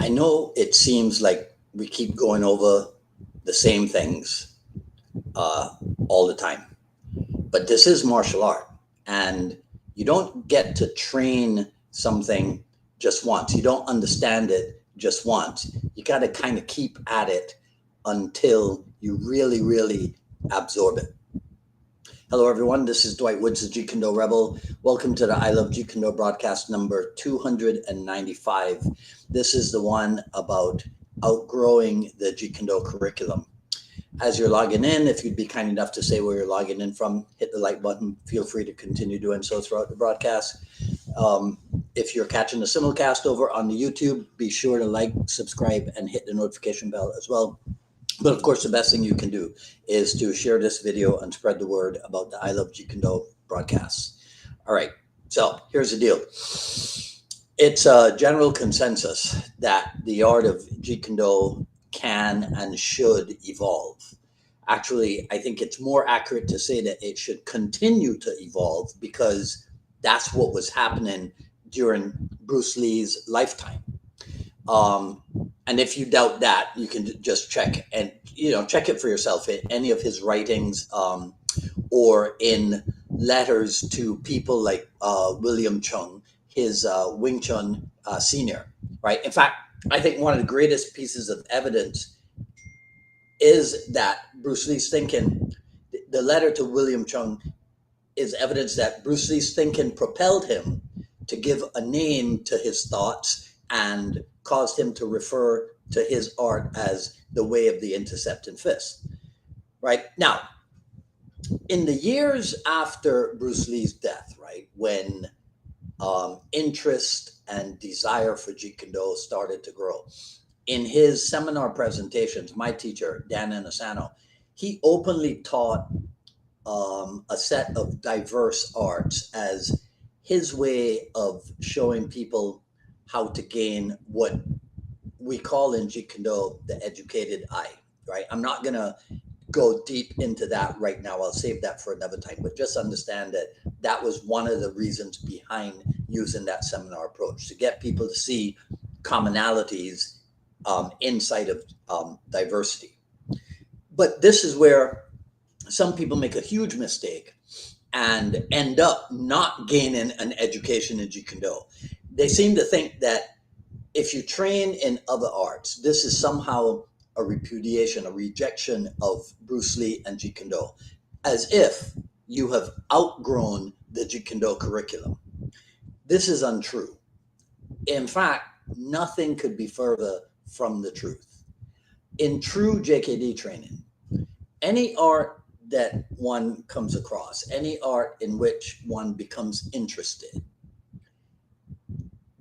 I know it seems like we keep going over the same things uh, all the time, but this is martial art, and you don't get to train something just once. You don't understand it just once. You got to kind of keep at it until you really, really absorb it. Hello, everyone. This is Dwight Woods, the Jeet Kune Rebel. Welcome to the I Love Jeet Kune broadcast number 295. This is the one about outgrowing the Jeet Kune curriculum. As you're logging in, if you'd be kind enough to say where you're logging in from, hit the like button. Feel free to continue doing so throughout the broadcast. Um, if you're catching the simulcast over on the YouTube, be sure to like, subscribe, and hit the notification bell as well. But of course, the best thing you can do is to share this video and spread the word about the I Love Jeet Kune broadcasts. All right, so here's the deal. It's a general consensus that the art of Jeet Kune can and should evolve. Actually, I think it's more accurate to say that it should continue to evolve because that's what was happening during Bruce Lee's lifetime. Um, and if you doubt that, you can just check and check it for yourself in any of his writings, or in letters to people like William Chung, his Wing Chun senior. Right. In fact, I think one of the greatest pieces of evidence is that Bruce Lee's thinking. The letter to William Chung is evidence that Bruce Lee's thinking propelled him to give a name to his thoughts and caused him to refer to his art as the way of the intercepting fist. Right now, in the years after Bruce Lee's death, right, when interest and desire for Jeet Kune started to grow, in his seminar presentations, my teacher, Dan Anasano, he openly taught a set of diverse arts as his way of showing people how to gain what we call in Jeet Kune the educated eye, right? I'm not going to go deep into that right now. I'll save that for another time, but just understand that that was one of the reasons behind using that seminar approach, to get people to see commonalities inside of diversity. But this is where some people make a huge mistake and end up not gaining an education in Jeet Kune. They seem to think that if you train in other arts, this is somehow a repudiation, a rejection of Bruce Lee and Jeet Kune, as if you have outgrown the Jeet Kune curriculum. This is untrue. In fact, nothing could be further from the truth. In true JKD training, any art that one comes across, any art in which one becomes interested,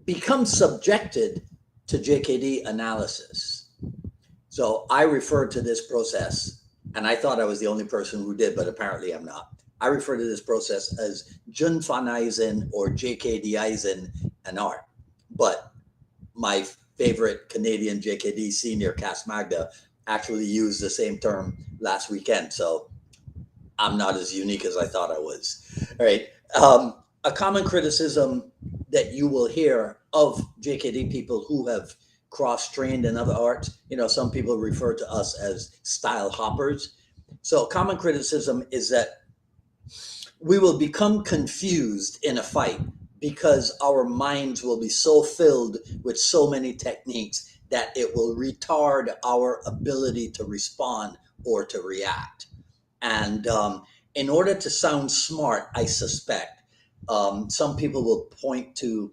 becomes subjected to JKD analysis. So I refer to this process, and I thought I was the only person who did, but apparently I'm not. I refer to this process as Junfanizing or JKDizing an art. But my favorite Canadian JKD senior, Cass Magda, actually used the same term last weekend. So I'm not as unique as I thought I was. All right. A common criticism that you will hear of JKD people who have cross-trained in other arts, some people refer to us as style hoppers. So a common criticism is that we will become confused in a fight because our minds will be so filled with so many techniques that it will retard our ability to respond or to react. And in order to sound smart, I suspect, some people will point to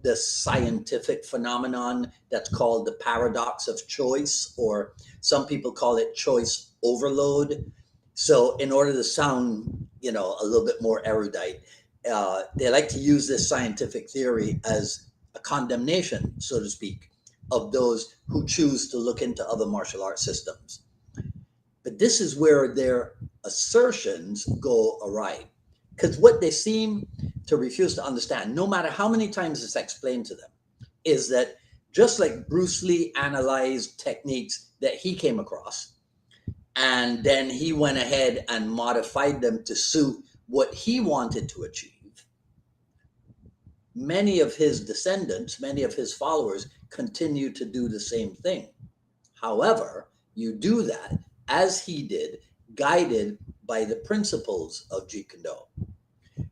the scientific phenomenon that's called the paradox of choice, or some people call it choice overload. So in order to sound, a little bit more erudite, they like to use this scientific theory as a condemnation, so to speak, of those who choose to look into other martial arts systems. But this is where their assertions go awry. Because what they seem to refuse to understand, no matter how many times it's explained to them, is that just like Bruce Lee analyzed techniques that he came across, and then he went ahead and modified them to suit what he wanted to achieve, many of his descendants, many of his followers continue to do the same thing. However, you do that as he did, guided by the principles of Jeet Kune Do.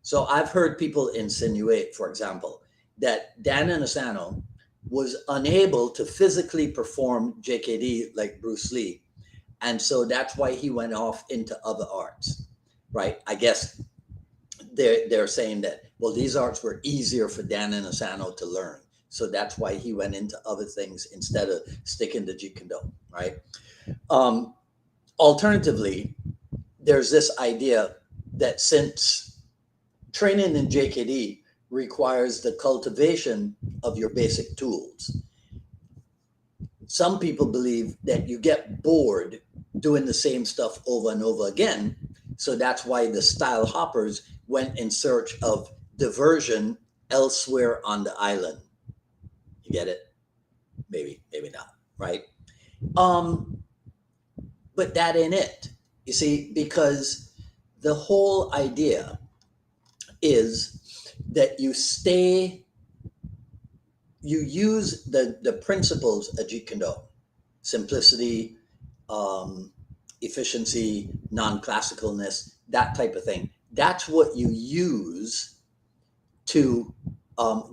So I've heard people insinuate, for example, that Dan Inosanto was unable to physically perform JKD like Bruce Lee. And so that's why he went off into other arts, right? I guess they're saying that, well, these arts were easier for Dan Inosanto to learn. So that's why he went into other things instead of sticking to Jeet Kune Do, right? Um, Alternatively, there's this idea that since training in JKD requires the cultivation of your basic tools, some people believe that you get bored doing the same stuff over and over again. So that's why the style hoppers went in search of diversion elsewhere on the island. You get it? Maybe, maybe not, right? Um, but that ain't it. You see, because the whole idea is that you use the principles of Jeet Kune Do, simplicity, um, efficiency, non-classicalness, that type of thing. That's what you use to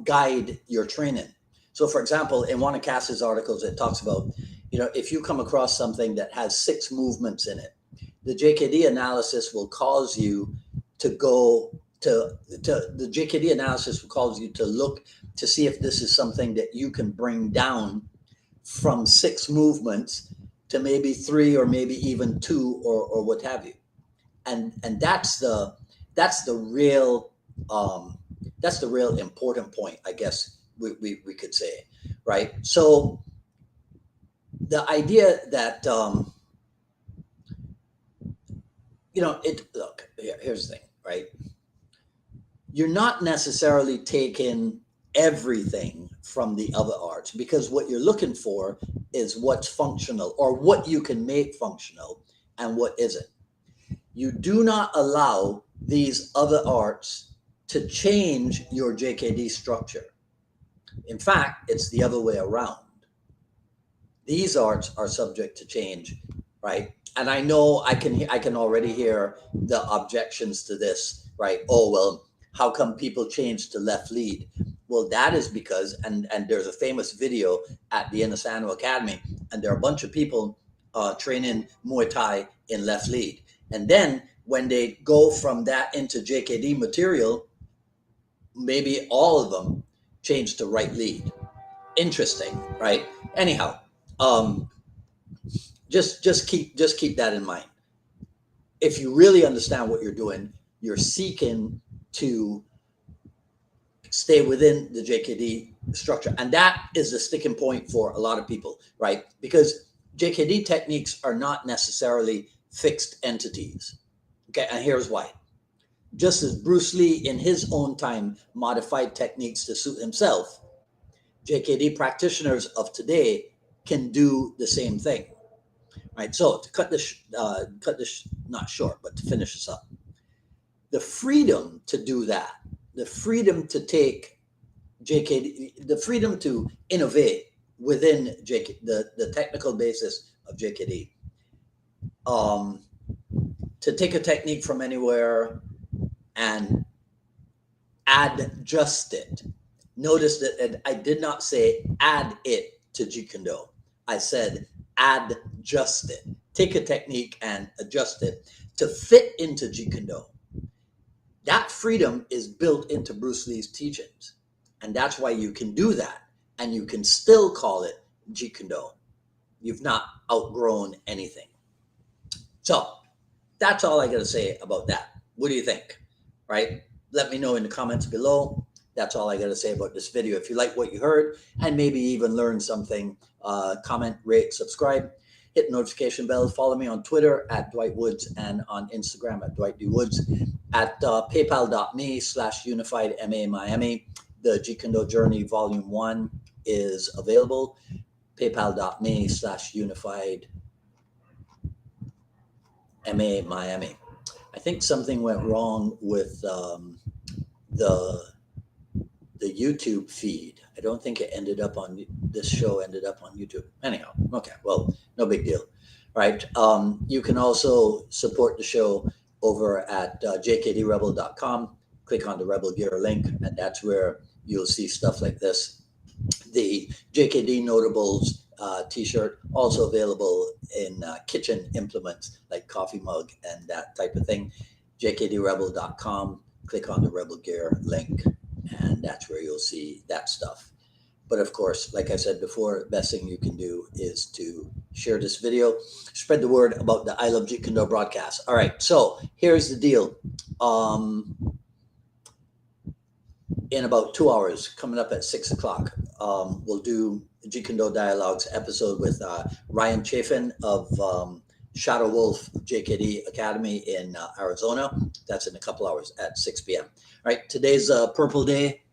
guide your training. So, for example, in one of Cass's articles, it talks about, if you come across something that has 6 movements in it, the JKD analysis will cause you to go to the JKD analysis will cause you to look to see if this is something that you can bring down from 6 movements to maybe 3 or maybe even 2 or what have you. And that's the real important point, I guess we could say, right? So the idea that here's the thing, right? You're not necessarily taking everything from the other arts, because what you're looking for is what's functional or what you can make functional and what isn't. You do not allow these other arts to change your JKD structure. In fact, it's the other way around. These arts are subject to change, right? And I know I can already hear the objections to this, right? Oh, well, how come people change to left lead? Well, that is because, and there's a famous video at the Inosanto Academy, and there are a bunch of people training Muay Thai in left lead. And then when they go from that into JKD material, maybe all of them change to right lead. Interesting, right? Anyhow, um, just keep that in mind. If you really understand what you're doing, you're seeking to stay within the JKD structure, and that is the sticking point for a lot of people, right? Because JKD techniques are not necessarily fixed entities. Okay, and here's why. Just as Bruce Lee in his own time modified techniques to suit himself, JKD practitioners of today can do the same thing. Right. So to cut this not short, but to finish this up, the freedom to do that, the freedom to take JKD, the freedom to innovate within the technical basis of JKD, to take a technique from anywhere and adjust it. Notice that I did not say add it to Jeet Kune Do. I said adjust it. Take a technique and adjust it to fit into Jeet Kune Do. That freedom is built into Bruce Lee's teachings. And that's why you can do that. And you can still call it Jeet Kune Do. You've not outgrown anything. So that's all I got to say about that. What do you think? Right? Let me know in the comments below. That's all I got to say about this video. If you like what you heard and maybe even learned something, comment, rate, subscribe, hit the notification bell. Follow me on Twitter at Dwight Woods and on Instagram at Dwight D. Woods, at paypal.me/unified Miami. The Jeet Kune Do Journey Volume 1 is available. paypal.me/unified Miami. I think something went wrong with the the YouTube feed. I don't think it ended up on this show ended up on YouTube. Anyhow, okay, well, no big deal, right? You can also support the show over at jkdrebel.com. Click on the Rebel Gear link, and that's where you'll see stuff like this. The JKD Notables t-shirt, also available in kitchen implements like coffee mug and that type of thing. jkdrebel.com. Click on the Rebel Gear link, and that's where you'll see that stuff. But of course, like I said before, the best thing you can do is to share this video, spread the word about the I Love Jeet Kune broadcast. All right, so here's the deal. In about 2 hours, coming up at 6 o'clock, we'll do Jeet Kune Dialogues episode with Ryan Chafin of Shadow Wolf JKD Academy in Arizona. That's in a couple hours at 6 p.m. All right, today's Purple Day.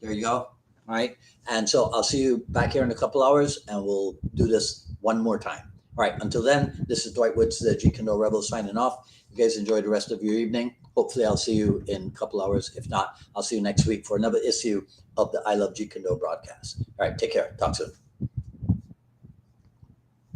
There you go. All right, and so I'll see you back here in a couple hours, and we'll do this one more time. All right, until then, this is Dwight Woods, the Jeet Kune Rebel, signing off. You guys enjoy the rest of your evening. Hopefully, I'll see you in a couple hours. If not, I'll see you next week for another issue of the I Love Jeet Kune broadcast. All right, take care. Talk soon.